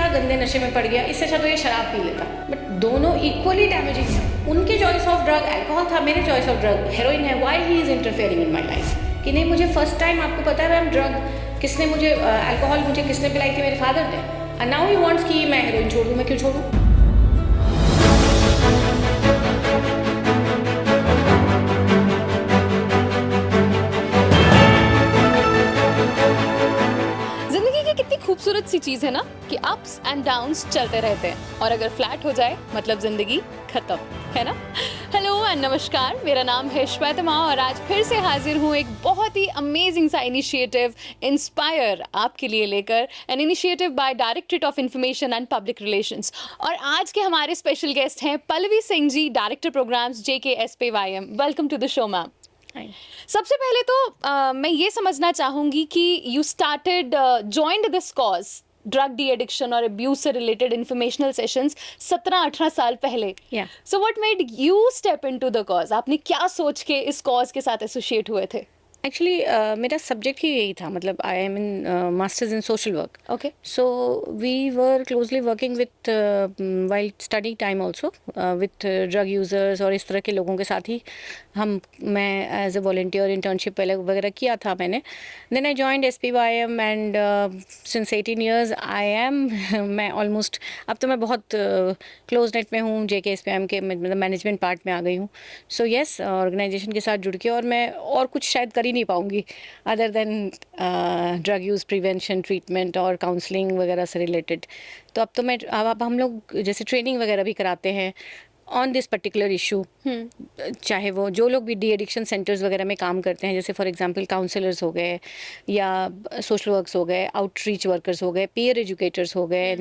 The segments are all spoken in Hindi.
क्या गंदे नशे में पड़ गया, इससे अच्छा तो ये शराब पी लेता। बट दोनों इक्वली डैमेजिंग है। उनके चॉइस ऑफ ड्रग अल्कोहल था, मेरे चॉइस ऑफ ड्रग हेरोइन है। Why he is interfering in my life कि नहीं, मुझे फर्स्ट टाइम आपको पता है मैम ड्रग किसने मुझे अल्कोहल मुझे किसने पिलाई थी, मेरे फादर ने। एंड नाउ ही वांट्स कि मैं हेरोइन छोड़ दूँ। मैं क्यों छोड़ूँ? खूबसूरत सी चीज है ना कि अप्स एंड डाउन्स चलते रहते हैं और अगर फ्लैट हो जाए मतलब जिंदगी खत्म, है ना। हेलो एंड नमस्कार, मेरा नाम है श्वेतमा और आज फिर से हाजिर हूँ एक बहुत ही अमेजिंग सा इनिशिएटिव इंस्पायर आपके लिए लेकर, an initiative by directorate of information and public relations. और आज के हमारे स्पेशल गेस्ट हैं Pallavi Singh ji, director programs JKSPYM। Welcome to the show ma'am. सबसे पहले तो मैं ये समझना चाहूंगी कि you started joined this cause drug deaddiction और अब्यूज से रिलेटेड इंफॉर्मेशनल सेशंस 17-18 साल पहले। So what made you step into the cause? आपने क्या सोच के इस कॉज के साथ एसोसिएट हुए थे? एक्चुअली मेरा सब्जेक्ट ही यही था, मतलब I am in masters in social work. Okay, so we were closely working with while study time also with drug users, और इस तरह के लोगों के साथ ही मैं एज ए वॉल्टियर इंटर्नशिप वगैरह किया था मैंने। Then I joined SPYM and since 18 years I am मैं ऑलमोस्ट अब तो मैं बहुत क्लोज नेट में हूँ JKSPYM के, मतलब मैनेजमेंट पार्ट में आ गई हूँ। सो येस, ऑर्गेनाइजेशन के साथ जुड़ के, और मैं और कुछ शायद कर ही नहीं पाऊंगी other than drug use prevention, treatment और काउंसलिंग वगैरह से रिलेटेड। तो अब तो मैं अब हम लोग जैसे ट्रेनिंग वगैरह भी कराते हैं ऑन दिस पर्टिकुलर इशू, चाहे वो जो लोग भी डी एडिक्शन सेंटर्स वगैरह में काम करते हैं, जैसे फॉर एग्जांपल काउंसलर्स हो गए या सोशल वर्क्स हो गए, आउटरीच वर्कर्स हो गए, पीयर एजुकेटर्स हो गए,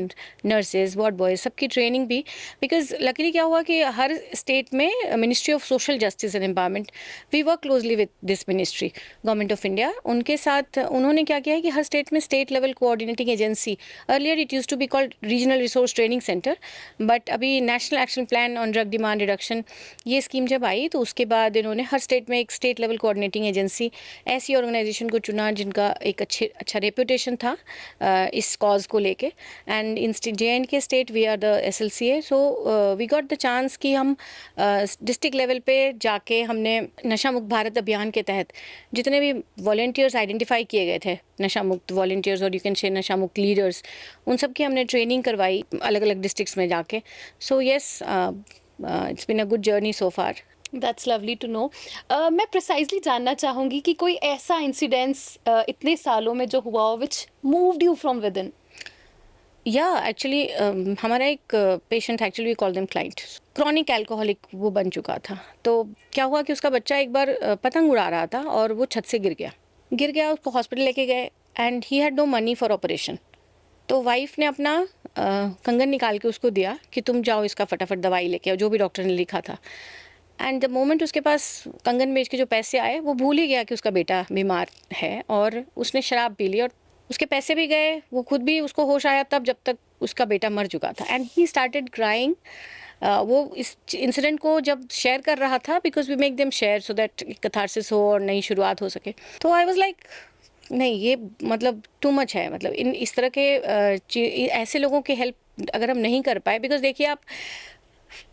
नर्सेज, वार्ड बॉयज़, सबकी ट्रेनिंग भी। बिकॉज लकीली क्या हुआ कि हर स्टेट में ministry of social justice and empowerment, we work closely with this ministry, government of India. उनके साथ उन्होंने क्या किया है कि हर स्टेट में state level coordinating agency, earlier it use to be called regional resource training centre, but अभी national action plan on drug demand reduction ये स्कीम जब आई तो उसके बाद इन्होंने हर स्टेट में एक स्टेट लेवल कोऑर्डिनेटिंग एजेंसी, ऐसी ऑर्गेनाइजेशन को चुना जिनका एक अच्छा रेपुटेशन था इस कॉज को लेके। And in JNK state we are the SLCA, so we got the chance कि हम डिस्ट्रिक्ट लेवल पे जाके हमने नशा मुक्त भारत अभियान के तहत जितने भी वॉलंटियर्स आइडेंटिफाई किए गए थे, नशा मुक्त वॉलंटियर्स और यू कैन से नशा मुक्त लीडर्स, उन सब की हमने ट्रेनिंग करवाई अलग अलग डिस्ट्रिक्ट्स में जाके। So yes, it's been a good journey so far. That's lovely to know. मैं प्रिसाइजली जानना चाहूँगी कि कोई ऐसा इंसिडेंस इतने सालों में जो हुआ हो which moved you from within? Yeah actually हमारा एक patient, actually we call them client, chronic alcoholic वो बन चुका था। तो क्या हुआ कि उसका बच्चा एक बार पतंग उड़ा रहा था और वो छत से गिर गया, उसको हॉस्पिटल लेके गए and he had no money for operation. तो वाइफ ने अपना कंगन निकाल के उसको दिया कि तुम जाओ इसका फटाफट दवाई लेके आओ, जो भी डॉक्टर ने लिखा था। एंड द मोमेंट उसके पास कंगन बेच के जो पैसे आए, वो भूल ही गया कि उसका बेटा बीमार है, और उसने शराब पी ली और उसके पैसे भी गए, वो खुद भी, उसको होश आया तब जब तक उसका बेटा मर चुका था। And he started crying. वो इस इंसिडेंट को जब शेयर कर रहा था, because we make them share so that catharsis हो और नई शुरुआत हो सके। तो आई वाज लाइक नहीं, ये मतलब टू मच है, मतलब इन इस तरह के ऐसे लोगों की हेल्प अगर हम नहीं कर पाए, बिकॉज देखिए आप,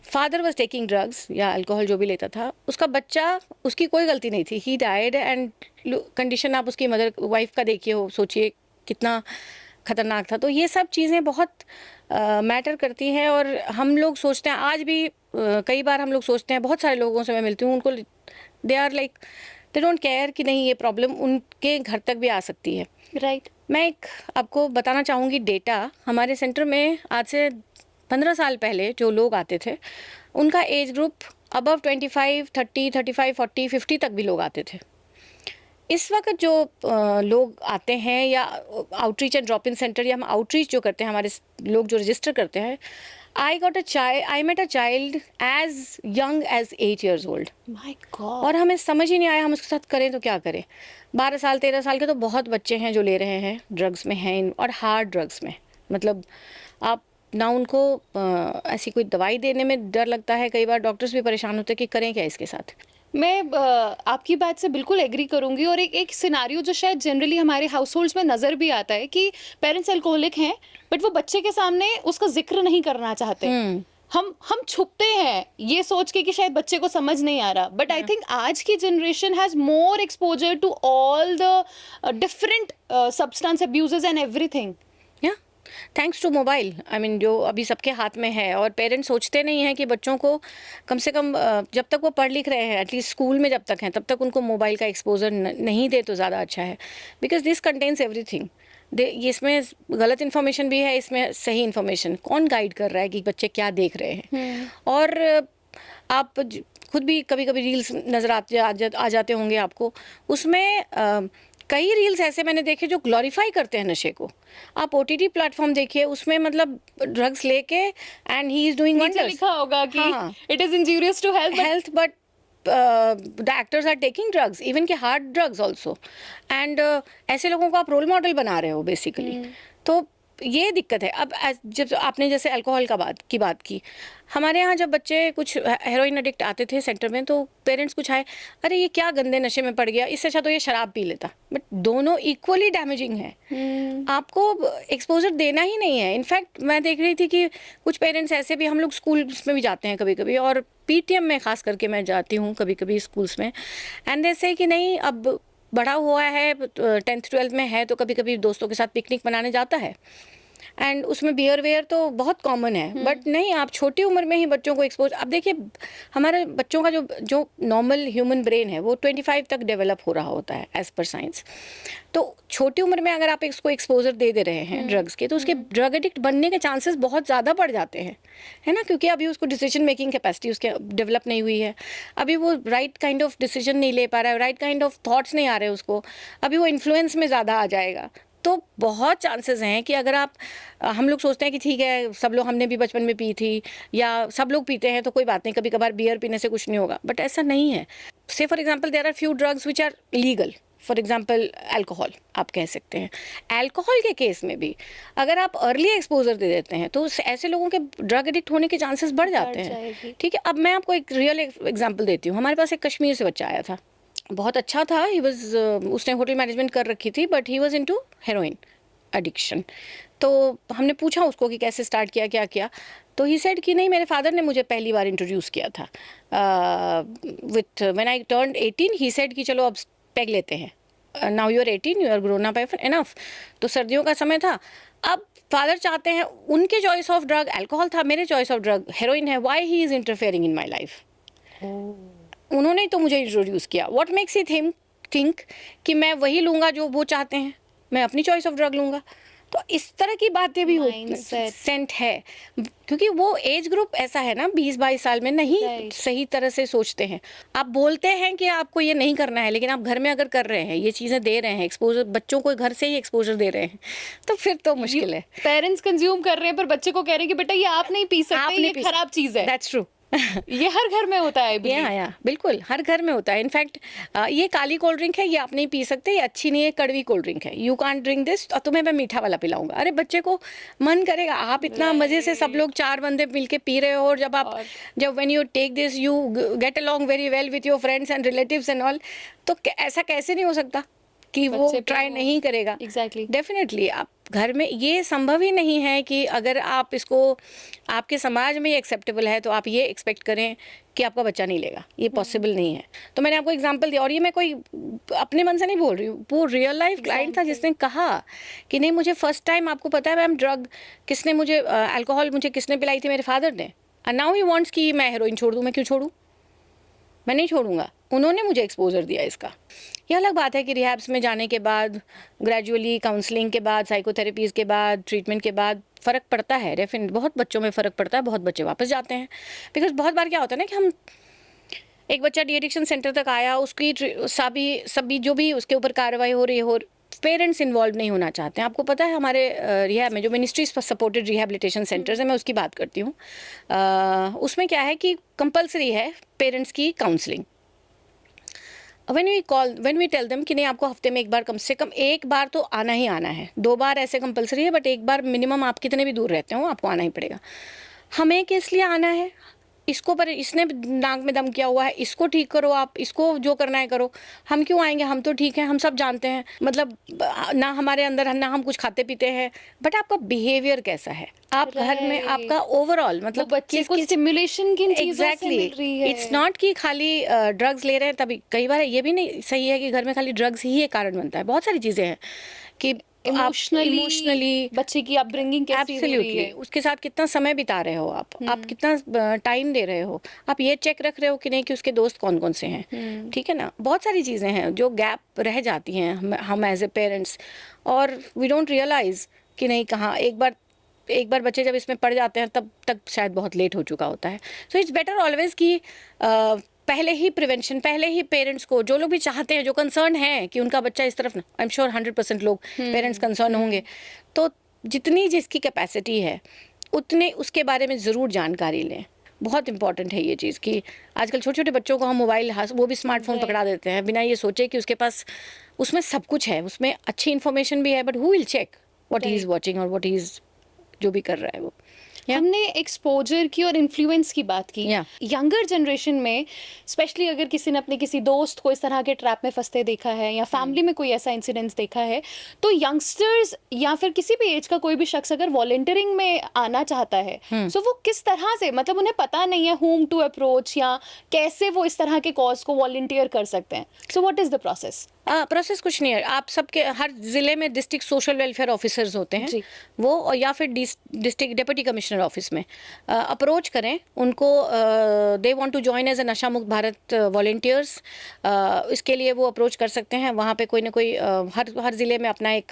फादर वॉज टेकिंग ड्रग्स या अल्कोहल जो भी लेता था, उसका बच्चा, उसकी कोई गलती नहीं थी, ही डाइड। एंड कंडीशन आप उसकी मदर वाइफ का देखिए हो, सोचिए कितना खतरनाक था। तो ये सब चीज़ें बहुत मैटर करती हैं, और हम लोग सोचते हैं आज भी, कई बार हम लोग सोचते हैं, बहुत सारे लोगों से मैं मिलती हूँ, उनको they are like they don't care कि नहीं ये प्रॉब्लम उनके घर तक भी आ सकती है। राइट। मैं एक आपको बताना चाहूँगी डेटा, हमारे सेंटर में आज से 15 साल पहले जो लोग आते थे, उनका एज ग्रुप अबव 25, 30, 35, 40, 50 तक भी लोग आते थे। इस वक्त जो लोग आते हैं, या outreach and drop in centre, या हम आउटरीच जो करते हैं, हमारे लोग जो रजिस्टर करते हैं, I met a child as young as 8 years old. My God. और हमें समझ ही नहीं आया हम उसके साथ करें तो क्या करें। 12 साल 13 साल के तो बहुत बच्चे हैं जो ले रहे हैं, ड्रग्स में हैं, और हार्ड ड्रग्स में, मतलब आप ना उनको ऐसी कोई दवाई देने में डर लगता है, कई बार डॉक्टर्स भी परेशान होते हैं कि करें क्या इसके साथ। मैं आपकी बात से बिल्कुल एग्री करूंगी और एक सिनारियो जो शायद जनरली हमारे हाउस होल्ड्स में नजर भी आता है कि पेरेंट्स अल्कोहलिक हैं बट वो बच्चे के सामने उसका जिक्र नहीं करना चाहते। हम छुपते हैं ये सोच के कि शायद बच्चे को समझ नहीं आ रहा, बट आई थिंक आज की generation has more exposure to all the different substance abuses and everything. Yeah thanks to mobile, I mean जो अभी सबके हाथ में है, और पेरेंट्स सोचते नहीं हैं कि बच्चों को कम से कम जब तक वो पढ़ लिख रहे हैं, एटलीस्ट स्कूल में जब तक हैं, तब तक उनको मोबाइल का एक्सपोजर नहीं दे तो ज़्यादा अच्छा है, बिकॉज दिस कंटेन्स एवरीथिंग। इसमें गलत इन्फॉर्मेशन भी है, इसमें सही इन्फॉर्मेशन। कौन गाइड कर रहा है कि बच्चे क्या देख रहे हैं? और आप खुद भी कभी कभी रील्स नज़र आ जाते होंगे आपको, उसमें कई रील्स ऐसे मैंने देखे जो ग्लोरीफाई करते हैं नशे को। आप ओटीटी प्लेटफॉर्म देखिए, उसमें मतलब ड्रग्स लेके एंड ही इज डूइंग नीचे वंडर्स। लिखा होगा कि हाँ। It is injurious to health, but the actors are taking drugs, even के हार्ड ड्रग्स ऑल्सो, एंड ऐसे लोगों को आप रोल मॉडल बना रहे हो बेसिकली। तो ये दिक्कत है। अब जब आपने जैसे अल्कोहल की बात की, हमारे यहाँ जब बच्चे कुछ हेरोइन एडिक्ट आते थे सेंटर में, तो पेरेंट्स कुछ आए, अरे ये क्या गंदे नशे में पड़ गया, इससे अच्छा तो ये शराब पी लेता। बट दोनों इक्वली डैमेजिंग है। आपको एक्सपोजर देना ही नहीं है। इनफैक्ट मैं देख रही थी कि कुछ पेरेंट्स ऐसे भी, हम लोग स्कूल्स में भी जाते हैं कभी कभी, और पीटीएम में खास करके मैं जाती हूँ कभी कभी स्कूल्स में, एंड जैसे कि नहीं अब बड़ा हुआ है, 10th 12th में है, तो कभी कभी दोस्तों के साथ पिकनिक मनाने जाता है, एंड उसमें बियर वेयर तो बहुत कॉमन है। बट नहीं, आप छोटी उम्र में ही बच्चों को एक्सपोज, अब देखिए हमारे बच्चों का जो नॉर्मल ह्यूमन ब्रेन है वो 25 तक डेवलप हो रहा होता है एज पर साइंस। तो छोटी उम्र में अगर आप इसको एक्सपोजर दे रहे हैं ड्रग्स के, तो उसके ड्रग एडिक्ट बनने के चांसेस बहुत ज़्यादा बढ़ जाते हैं, है ना, क्योंकि अभी उसको डिसीजन मेकिंग कैपेसिटी उसके डेवलप नहीं हुई है, अभी वो राइट काइंड ऑफ डिसीजन नहीं ले पा रहा है, राइट काइंड ऑफ थॉट्स नहीं आ रहे उसको, अभी वो इन्फ्लुएंस में ज़्यादा आ जाएगा। तो बहुत चांसेस हैं कि अगर आप, हम लोग सोचते हैं कि ठीक है सब लोग, हमने भी बचपन में पी थी, या सब लोग पीते हैं तो कोई बात नहीं, कभी कभार बियर पीने से कुछ नहीं होगा, बट ऐसा नहीं है। Say for example there are few drugs which are legal, for example alcohol आप कह सकते हैं। अल्कोहल के केस में भी अगर आप अर्ली एक्सपोजर दे देते हैं तो ऐसे लोगों के ड्रग एडिक्ट होने के चांसेस बढ़ जाते हैं। ठीक है, अब मैं आपको एक रियल एग्जाम्पल देती हूँ। हमारे पास एक कश्मीर से बच्चा आया था, बहुत अच्छा था, उसने होटल मैनेजमेंट कर रखी थी, but he was into heroin addiction. तो हमने पूछा उसको कि कैसे स्टार्ट किया, क्या किया, तो ही सेड कि नहीं, मेरे फादर ने मुझे पहली बार इंट्रोड्यूस किया था with when I turned 18। He said कि चलो अब पैग लेते हैं, now you are 18, you are grown up enough. तो सर्दियों का समय था, अब फादर चाहते हैं, उनके चॉइस ऑफ ड्रग अल्कोहल था, मेरे चॉइस ऑफ ड्रग हेरोइन है। Why he is interfering in my life? उन्होंने तो मुझे इंट्रोड्यूस किया। व्हाट मेक्स ही थिंक कि मैं वही लूँगा जो वो चाहते हैं, मैं अपनी चॉइस ऑफ ड्रग लूँगा? तो इस तरह की बातें भी सेंट है, क्योंकि वो एज ग्रुप ऐसा है ना, 20-22 साल में नहीं सही तरह से सोचते हैं। आप बोलते हैं कि आपको ये नहीं करना है, लेकिन आप घर में अगर कर रहे हैं, ये चीज़ें दे रहे हैं, एक्सपोजर बच्चों को घर से ही एक्सपोजर दे रहे हैं, तो फिर तो मुश्किल है। पेरेंट्स कंज्यूम कर रहे हैं पर बच्चे को कह रहे हैं कि बेटा ये आप नहीं पी सकते, ये खराब चीज़ है। That's true. ये हर घर में होता है। या बिल्कुल हर घर में होता है। इनफैक्ट ये काली कोल्ड ड्रिंक है, ये आप नहीं पी सकते, ये अच्छी नहीं है, कड़वी कोल्ड ड्रिंक है, यू कांट ड्रिंक दिस, और तुम्हें मैं मीठा वाला पिलाऊंगा। अरे बच्चे को मन करेगा, आप इतना मजे से सब लोग 4 बंदे मिलके पी रहे हो, और जब when you take this you get along very well with your friends and relatives and all, तो ऐसा कैसे नहीं हो सकता कि वो ट्राई नहीं करेगा? Exactly, definitely. आप घर में, ये संभव ही नहीं है कि अगर आप इसको, आपके समाज में ये एक्सेप्टेबल है, तो आप ये एक्सपेक्ट करें कि आपका बच्चा नहीं लेगा। ये पॉसिबल नहीं है। तो मैंने आपको एग्जांपल दिया, और ये मैं कोई अपने मन से नहीं बोल रही हूँ, वो रियल लाइफ क्लाइंट था जिसने कहा कि नहीं, मुझे फर्स्ट टाइम, आपको पता है मैम, ड्रग किसने मुझे, अल्कोहल मुझे किसने पिलाई थी? मेरे फादर ने। एंड नाउ ही वांट्स कि मैं हेरोइन छोड़ दूँ। मैं क्यों छोड़ूँ? मैं नहीं छोड़ूंगा, उन्होंने मुझे एक्सपोजर दिया इसका। ये अलग बात है कि रिहैब्स में जाने के बाद, ग्रेजुअली काउंसलिंग के बाद, साइकोथेरेपीज़ के बाद, ट्रीटमेंट के बाद फ़र्क पड़ता है। डेफिनेट बहुत बच्चों में फ़र्क पड़ता है, बहुत बच्चे वापस जाते हैं। बिकॉज बहुत बार क्या होता है ना कि हम, एक बच्चा डी एडिक्शन सेंटर तक आया, उसकी सभी जो भी उसके ऊपर कार्रवाई हो रही हो, पेरेंट्स इन्वॉल्व नहीं होना चाहते हैं। आपको पता है हमारे रिहैब में जो मिनिस्ट्रीज सपोर्टेड रिहैबिलिटेशन सेंटर्स है, मैं उसकी बात करती हूँ, उसमें क्या है कि कंपलसरी है पेरेंट्स की counselling. When we tell them कि नहीं, आपको हफ्ते में एक बार, कम से कम एक बार तो आना ही आना है, 2 बार ऐसे कंपलसरी है, बट एक बार मिनिमम, आप कितने भी दूर रहते हो आपको आना ही पड़ेगा। हमें किस लिए आना है? इसको पर इसने नाक में दम किया हुआ है, इसको ठीक करो, आप इसको जो करना है करो, हम क्यों आएंगे, हम तो ठीक हैं, हम सब जानते हैं, मतलब ना हमारे अंदर ना हम कुछ खाते पीते हैं, बट आपका बिहेवियर कैसा है, आप घर में Right. आपका ओवरऑल वो मतलब बच्चे को स्टिमुलेशन किन चीजों से मिल रही है? इट्स नॉट कि खाली ड्रग्स ले रहे हैं तभी, कई बार ये भी नहीं सही है कि घर में खाली ड्रग्स ही एक कारण बनता है, बहुत सारी चीजें हैं कि इमोशनली बच्चे की अपब्रिंगिंग कैसी हो रही एब्सोल्युटली है। उसके साथ कितना समय बिता रहे हो आप कितना टाइम दे रहे हो, आप ये चेक रख रहे हो कि नहीं कि उसके दोस्त कौन कौन से हैं, ठीक है ना, बहुत सारी चीज़ें हैं जो गैप रह जाती हैं हम एज ए पेरेंट्स, और वी डोंट रियलाइज कि नहीं कहाँ एक बार बच्चे जब इसमें पड़ जाते हैं तब तक शायद बहुत लेट हो चुका होता है। सो इट्स बेटर ऑलवेज कि पहले ही प्रिवेंशन, पहले ही पेरेंट्स को, जो लोग भी चाहते हैं, जो कंसर्न है कि उनका बच्चा इस तरफ, आई एम श्योर 100% लोग पेरेंट्स कंसर्न होंगे, तो जितनी जिसकी कैपेसिटी है उतने उसके बारे में ज़रूर जानकारी लें। बहुत इंपॉर्टेंट है ये चीज़ कि आजकल छोटे छोटे बच्चों को हम मोबाइल, वो भी स्मार्टफोन पकड़ा देते हैं बिना ये सोचे कि उसके पास उसमें सब कुछ है, उसमें अच्छी इन्फॉर्मेशन भी है, but who will check what he is watching और व्हाट ही इज़ जो भी कर रहा है वो। हमने एक्सपोजर की और इन्फ्लुएंस की बात की। Yeah. यंगर जनरेशन में स्पेशली अगर किसी ने अपने किसी दोस्त को इस तरह के ट्रैप में फंसते देखा है या फैमिली में कोई ऐसा इंसिडेंस देखा है, तो यंगस्टर्स या फिर किसी भी एज का कोई भी शख्स अगर वॉलंटियरिंग में आना चाहता है, सो वो किस तरह से, मतलब उन्हें पता नहीं है होम टू अप्रोच या कैसे वो इस तरह के कॉज को वॉलंटियर कर सकते हैं, so what is the process? Process कुछ नहीं है, आप सबके हर जिले में डिस्ट्रिक्ट सोशल वेलफेयर ऑफिसर्स होते हैं जी। वो, और या फिर डिस्ट्रिक्ट डिप्टी कमिश्नर ऑफिस में अप्रोच करें उनको, they want to join as a नशा मुक्त भारत वॉलंटियर्स, इसके लिए वो अप्रोच कर सकते हैं। वहाँ पे कोई ना कोई हर ज़िले में अपना एक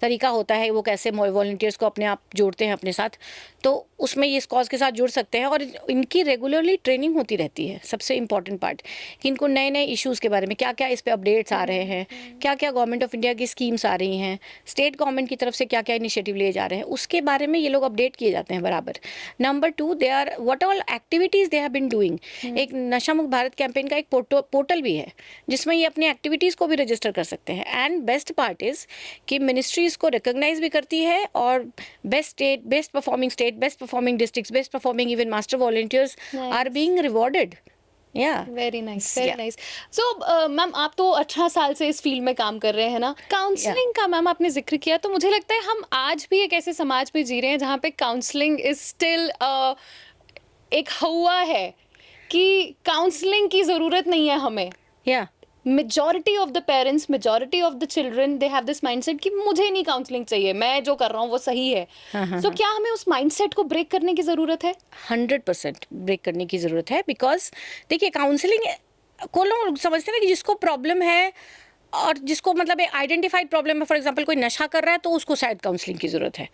तरीका होता है वो कैसे वॉलंटियर्स को अपने आप जोड़ते हैं अपने साथ, तो उसमें ये इस कॉज के साथ जुड़ सकते हैं। और इनकी रेगुलरली ट्रेनिंग होती रहती है, सबसे इम्पॉर्टेंट पार्ट कि इनको नए नए इश्यूज़ के बारे में क्या क्या इस पे अपडेट्स आ रहे हैं, क्या क्या गवर्नमेंट ऑफ इंडिया की स्कीम्स आ रही हैं, स्टेट गवर्नमेंट की तरफ से क्या क्या इनिशिएटिव लिए जा रहे हैं, उसके बारे में ये लोग अपडेट किए जाते हैं बराबर। Number 2, they are what all activities they have been doing. एक नशा मुक्त भारत कैंपेन का एक पोर्टल भी है जिसमें ये अपनी एक्टिविटीज़ को भी रजिस्टर कर सकते हैं। एंड बेस्ट पार्ट इज़ कि मिनिस्ट्री इसको रिकॉग्नाइज भी करती है, और best state, best performing state, best performing districts, best performing even master volunteers are being rewarded. Very nice, very nice. So ma'am, आप तो 18 साल से इस फील्ड में काम कर रहे हैं ना, काउंसलिंग का मैम आपने जिक्र किया, तो मुझे लगता है हम आज भी एक ऐसे समाज में जी रहे हैं जहाँ पे काउंसलिंग इज स्टिल एक हवा है कि काउंसलिंग की ज़रूरत नहीं है हमें। या majority of the parents, majority of the children, they have this mindset कि मुझे नहीं काउंसलिंग चाहिए, मैं जो कर रहा हूँ वो सही है। सो क्या हमें उस माइंडसेट को ब्रेक करने की ज़रूरत है? 100% ब्रेक करने की ज़रूरत है, बिकॉज देखिए काउंसलिंग को लोग समझते हैं ना कि जिसको प्रॉब्लम है और जिसको मतलब एक आइडेंटिफाइड प्रॉब्लम है, फॉर एग्जांपल कोई नशा कर रहा है तो उसको शायद काउंसलिंग की ज़रूरत है।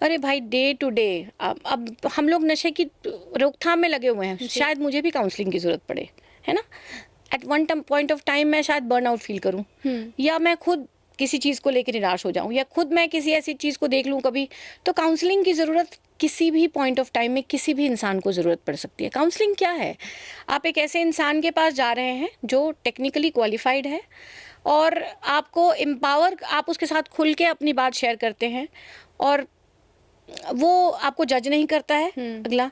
अरे भाई, डे टू डे अब हम लोग नशे की रोकथाम में लगे हुए हैं, शायद मुझे भी काउंसलिंग की ज़रूरत पड़े, है ना। At one point of time मैं शायद बर्नआउट फील करूं, या मैं खुद किसी चीज़ को लेकर निराश हो जाऊं, या खुद मैं किसी ऐसी चीज़ को देख लूं कभी, तो काउंसलिंग की ज़रूरत किसी भी पॉइंट ऑफ टाइम में किसी भी इंसान को ज़रूरत पड़ सकती है। काउंसलिंग क्या है? आप एक ऐसे इंसान के पास जा रहे हैं जो टेक्निकली क्वालिफाइड है, और आपको एम्पावर, आप उसके साथ खुल के अपनी बात शेयर करते हैं, और वो आपको जज नहीं करता है अगला,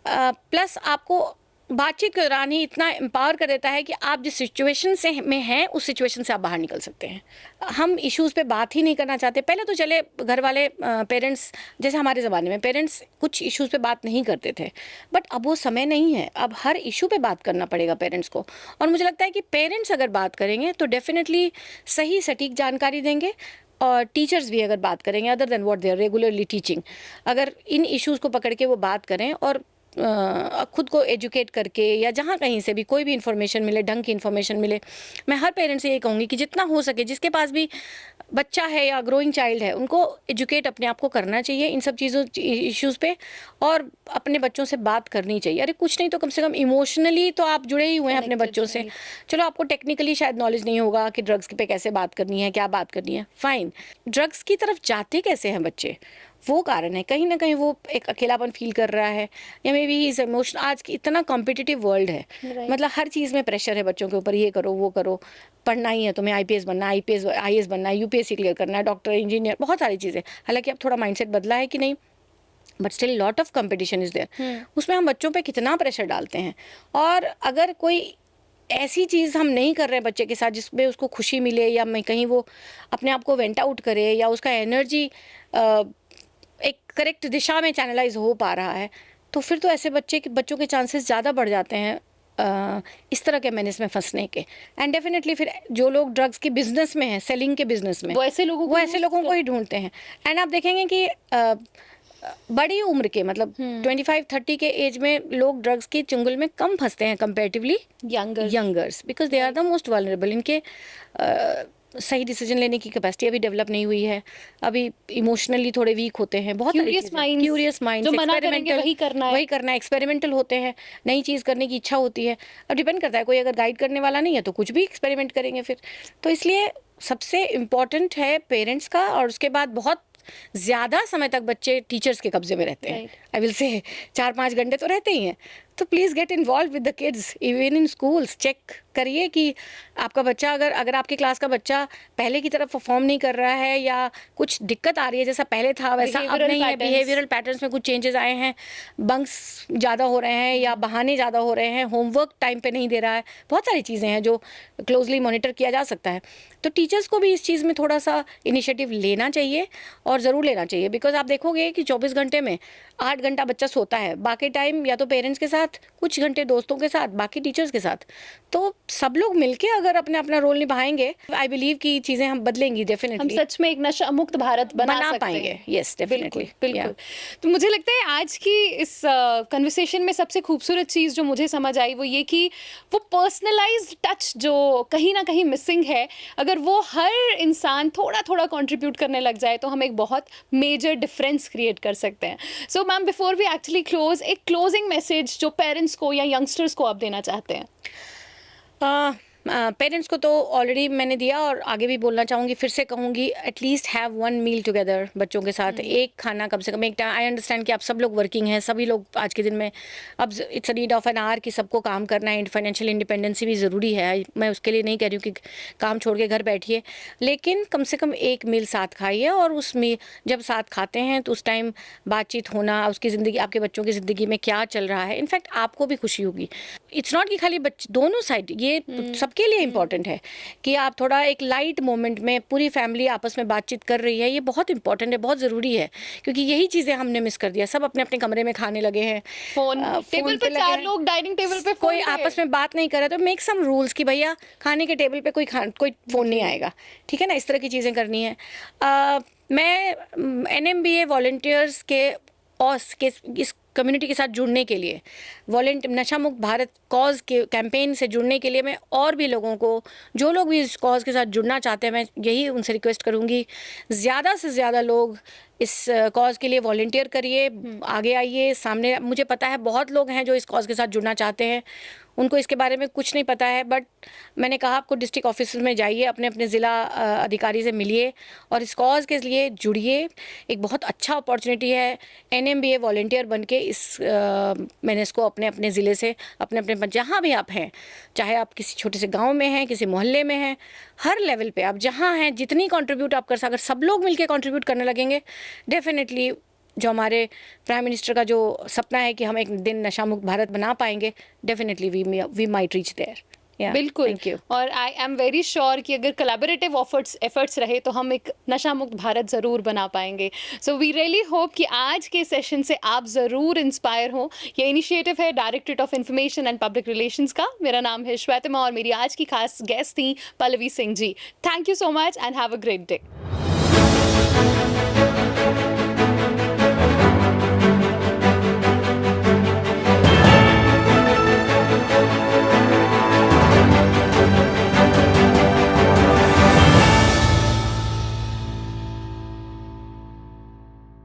प्लस आपको बातचीत के दौरान ही इतना एम्पावर कर देता है कि आप जिस सिचुएशन से में हैं उस सिचुएशन से आप बाहर निकल सकते हैं। हम इश्यूज़ पे बात ही नहीं करना चाहते। पहले तो चले घर वाले पेरेंट्स, जैसे हमारे ज़माने में पेरेंट्स कुछ इश्यूज़ पे बात नहीं करते थे, बट अब वो समय नहीं है, अब हर इशू पे बात करना पड़ेगा पेरेंट्स को। और मुझे लगता है कि पेरेंट्स अगर बात करेंगे तो डेफिनेटली सही सटीक जानकारी देंगे, और टीचर्स भी अगर बात करेंगे other than what they are regularly teaching, अगर इन इश्यूज़ को पकड़ के वो बात करें और खुद को एजुकेट करके, या जहाँ कहीं से भी कोई भी इन्फॉर्मेशन मिले, ढंग की इन्फॉर्मेशन मिले, मैं हर पेरेंट्स से ये कहूँगी कि जितना हो सके, जिसके पास भी बच्चा है या ग्रोइंग चाइल्ड है, उनको एजुकेट अपने आप को करना चाहिए इन सब चीज़ों इश्यूज़ पे, और अपने बच्चों से बात करनी चाहिए। अरे कुछ नहीं तो कम से कम इमोशनली तो आप जुड़े ही हुए हैं अपने बच्चों से। चलो आपको टेक्निकली शायद नॉलेज नहीं होगा कि ड्रग्स पे कैसे बात करनी है, क्या बात करनी है, फाइन, ड्रग्स की तरफ जाते कैसे हैं बच्चे, वो कारण है। कहीं ना कहीं वो एक अकेलापन फील कर रहा है, या मे बी इज इमोशनल। आज की इतना कॉम्पिटिटिव वर्ल्ड है, मतलब हर चीज़ में प्रेशर है बच्चों के ऊपर, ये करो वो करो, पढ़ना ही है तुम्हें, आईपीएस बनना है, आईएएस बनना है, यूपीएससी क्लियर करना है, डॉक्टर इंजीनियर, बहुत सारी चीज़ें। हालांकि अब थोड़ा माइंडसेट बदला है कि नहीं, but still lot of competition is there. उसमें हम बच्चों पे कितना प्रेशर डालते हैं, और अगर कोई ऐसी चीज़ हम नहीं कर रहे हैं बच्चे के साथ जिसमें उसको खुशी मिले, या मैं कहीं वो अपने आप को वेंट आउट करे, या उसका एनर्जी एक करेक्ट दिशा में चैनलाइज हो पा रहा है, तो फिर तो ऐसे बच्चों के चांसेस ज़्यादा बढ़ जाते हैं इस तरह के मैनेज में फंसने के। एंड डेफिनेटली फिर जो लोग ड्रग्स के बिजनेस में हैं, सेलिंग के बिजनेस में, वो ऐसे लोगों को ही ढूंढते हैं। एंड आप देखेंगे कि बड़ी उम्र के, मतलब 25-30 के एज में लोग ड्रग्स की चुंगल में कम फंसते हैं comparatively youngers, because they are the most vulnerable. इनके सही डिसीजन लेने की कैपेसिटी अभी डेवलप नहीं हुई है, अभी इमोशनली थोड़े वीक होते हैं, बहुत क्यूरियस माइंड, वही करना है, एक्सपेरिमेंटल होते हैं, नई चीज़ करने की इच्छा होती है। अब डिपेंड करता है, कोई अगर गाइड करने वाला नहीं है तो कुछ भी एक्सपेरिमेंट करेंगे फिर। तो इसलिए सबसे इम्पॉर्टेंट है पेरेंट्स का, और उसके बाद बहुत ज़्यादा समय तक बच्चे टीचर्स के कब्जे में रहते हैं। आई विल से 4-5 घंटे तो रहते ही हैं। तो please get involve with the kids, even in schools. Check करिए कि आपका बच्चा, अगर आपकी क्लास का बच्चा पहले की तरफ परफॉर्म नहीं कर रहा है, या कुछ दिक्कत आ रही है, जैसा पहले था वैसा अब नहीं है, बिहेवियरल पैटर्न्स में कुछ चेंजेस आए हैं, बंक्स ज़्यादा हो रहे हैं या बहाने ज़्यादा हो रहे हैं, होमवर्क टाइम पे नहीं दे रहा है, बहुत सारी चीज़ें हैं जो क्लोजली मॉनिटर किया जा सकता है। तो टीचर्स को भी इस चीज़ में थोड़ा सा इनिशिएटिव लेना चाहिए, और ज़रूर लेना चाहिए। बिकॉज आप देखोगे कि 24 घंटे में 8 घंटा बच्चा सोता है, बाकी टाइम या तो पेरेंट्स के साथ, कुछ घंटे दोस्तों के साथ, बाकी टीचर्स के साथ। तो सब लोग मिलके अगर अपना अपना रोल निभाएंगे, आई बिलीव कि चीजें हम बदलेंगी डेफिनेटली। हम सच में एक नशा मुक्त भारत बना पाएंगे। यस, डेफिनेटली, बिल्कुल। तो मुझे लगता है आज की इस कन्वर्सेशन में सबसे खूबसूरत चीज़ जो मुझे समझ आई वो ये कि वो पर्सनलाइज्ड टच जो कहीं ना कहीं मिसिंग है, अगर वो हर इंसान थोड़ा थोड़ा कंट्रीब्यूट करने लग जाए तो हम एक बहुत मेजर डिफरेंस क्रिएट कर सकते हैं। So ma'am, before we actually close, एक क्लोजिंग मैसेज जो पेरेंट्स को या यंगस्टर्स को आप देना चाहते हैं? पेरेंट्स को तो ऑलरेडी मैंने दिया, और आगे भी बोलना चाहूँगी, फिर से कहूँगी, एटलीस्ट हैव 1 मील टुगेदर बच्चों के साथ। एक खाना कम से कम, एक टाइम। आई अंडरस्टैंड कि आप सब लोग वर्किंग हैं, सभी लोग आज के दिन में, अब it's a need of an hour कि सबको काम करना है, फाइनेंशियल इंडिपेंडेंसी भी ज़रूरी है। मैं उसके लिए नहीं कह रही हूँ कि काम छोड़ के घर बैठिए, लेकिन कम से कम एक मील साथ खाइए, और उसमें जब साथ खाते हैं तो उस टाइम बातचीत होना, उसकी ज़िंदगी, आपके बच्चों की ज़िंदगी में क्या चल रहा है, इनफैक्ट आपको भी खुशी होगी। इट्स नॉट कि खाली बच्चे, दोनों साइड, ये सबके लिए इंपॉर्टेंट है कि आप थोड़ा एक लाइट मोमेंट में पूरी फैमिली आपस में बातचीत कर रही है। ये बहुत इंपॉर्टेंट है, बहुत ज़रूरी है, क्योंकि यही चीज़ें हमने मिस कर दिया। सब अपने अपने कमरे में खाने लगे हैं, फोन टेबल पे 4 लोग डाइनिंग टेबल पे, कोई आपस में बात नहीं कर रहा। तो मेक सम रूल्स कि भैया खाने के टेबल पे कोई फ़ोन नहीं आएगा, ठीक है ना? इस तरह की चीज़ें करनी है। मैं NMBA वॉलंटियर्स के और इस कम्युनिटी के साथ जुड़ने के लिए, नशा मुक्त भारत कॉज के कैंपेन से जुड़ने के लिए, मैं और भी लोगों को, जो लोग भी इस कॉज के साथ जुड़ना चाहते हैं, मैं यही उनसे रिक्वेस्ट करूँगी, ज़्यादा से ज़्यादा लोग इस कॉज के लिए वॉलंटियर करिए, आगे आइए सामने। मुझे पता है बहुत लोग हैं जो इस कॉज के साथ जुड़ना चाहते हैं, उनको इसके बारे में कुछ नहीं पता है, बट मैंने कहा आपको डिस्ट्रिक्ट ऑफिस में जाइए, अपने अपने ज़िला अधिकारी से मिलिए और इस कॉज के लिए जुड़िए। एक बहुत अच्छा अपॉर्चुनिटी है NMBA वॉलंटियर बन के इस मैंने इसको अपने अपने ज़िले से, अपने अपने जहाँ भी आप हैं, चाहे आप किसी छोटे से गांव में हैं, किसी मोहल्ले में हैं, हर लेवल पे आप जहाँ हैं, जितनी कंट्रीब्यूट आप कर सकते, अगर सब लोग मिलके कंट्रीब्यूट करने लगेंगे, डेफिनेटली जो हमारे प्राइम मिनिस्टर का जो सपना है कि हम एक दिन नशा मुक्त भारत बना पाएंगे, definitely we might reach there. बिल्कुल, थैंक यू। और आई एम वेरी श्योर कि अगर कोलैबोरेटिव एफर्ट्स रहे तो हम एक नशा मुक्त भारत ज़रूर बना पाएंगे। सो वी रियली होप कि आज के सेशन से आप ज़रूर इंस्पायर हो। ये इनिशिएटिव है directorate of information and public relations का। मेरा नाम है श्वेतमा और मेरी आज की खास गेस्ट थी Pallavi Singh ji. Thank you so much and have a great day.